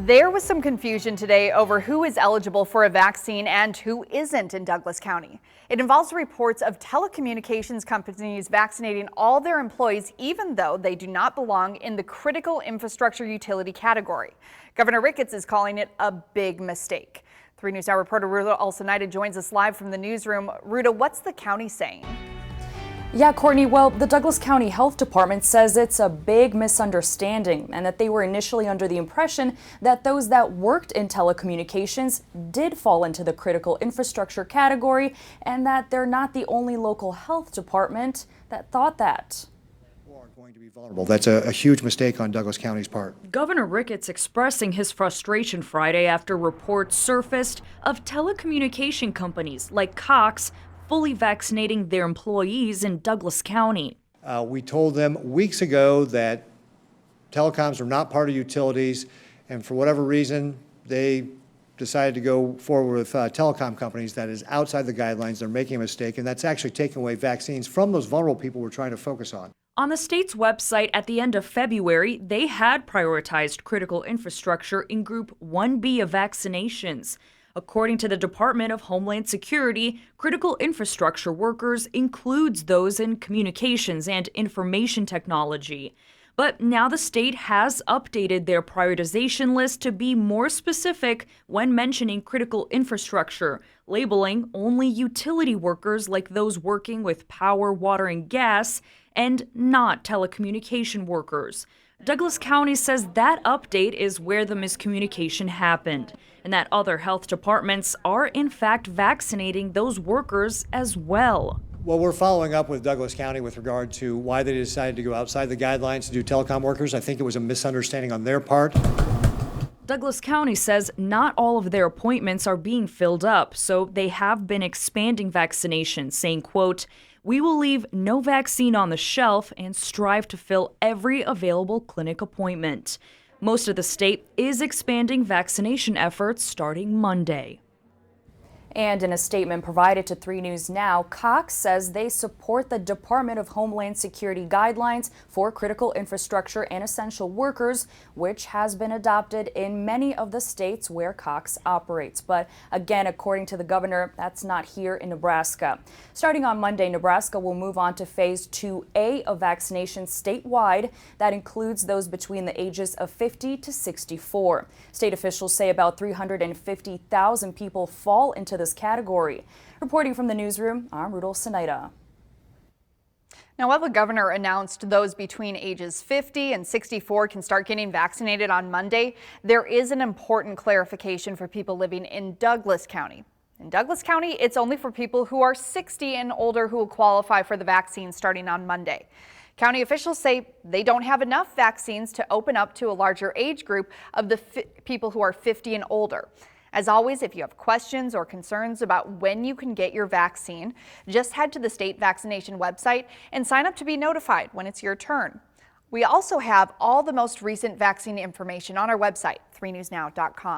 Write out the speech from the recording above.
There was some confusion today over who is eligible for a vaccine and who isn't in Douglas County. It involves reports of telecommunications companies vaccinating all their employees, even though they do not belong in the critical infrastructure utility category. Governor Ricketts is calling it a big mistake. 3 News Now reporter Ruta Olsonida joins us live from the newsroom. Ruta, what's the county saying? Yeah, Courtney, well, the Douglas County Health Department says it's a big misunderstanding and that they were initially under the impression that those that worked in telecommunications did fall into the critical infrastructure category and that they're not the only local health department that thought that. Are going to be vulnerable. That's a huge mistake on Douglas County's part. Governor Ricketts expressing his frustration Friday after reports surfaced of telecommunication companies like Cox fully vaccinating their employees in Douglas County. We told them weeks ago that telecoms are not part of utilities, and for whatever reason, they decided to go forward with telecom companies that is outside the guidelines. They're making a mistake, and that's actually taking away vaccines from those vulnerable people we're trying to focus on. On the state's website at the end of February, they had prioritized critical infrastructure in Group 1B of vaccinations. According to the Department of Homeland Security, critical infrastructure workers includes those in communications and information technology. But now the state has updated their prioritization list to be more specific when mentioning critical infrastructure, labeling only utility workers like those working with power, water, and gas, and not telecommunication workers. Douglas County says that update is where the miscommunication happened, and that other health departments are in fact vaccinating those workers as well. Well, we're following up with Douglas County with regard to why they decided to go outside the guidelines to do telecom workers. I think it was a misunderstanding on their part. Douglas County says not all of their appointments are being filled up, so they have been expanding vaccinations, saying, quote, "We will leave no vaccine on the shelf and strive to fill every available clinic appointment." Most of the state is expanding vaccination efforts starting Monday. And in a statement provided to 3 News Now, Cox says they support the Department of Homeland Security guidelines for critical infrastructure and essential workers, which has been adopted in many of the states where Cox operates. But again, according to the governor, that's not here in Nebraska. Starting on Monday, Nebraska will move on to Phase 2A of vaccinations statewide. That includes those between the ages of 50 to 64. State officials say about 350,000 people fall into this category. Reporting from the newsroom, I'm Ruta Olsonida. Now, while the governor announced those between ages 50 and 64 can start getting vaccinated on Monday, there is an important clarification for people living in Douglas County. In Douglas County, it's only for people who are 60 and older who will qualify for the vaccine starting on Monday. County officials say they don't have enough vaccines to open up to a larger age group of the people who are 50 and older. As always, if you have questions or concerns about when you can get your vaccine, just head to the state vaccination website and sign up to be notified when it's your turn. We also have all the most recent vaccine information on our website, 3newsnow.com.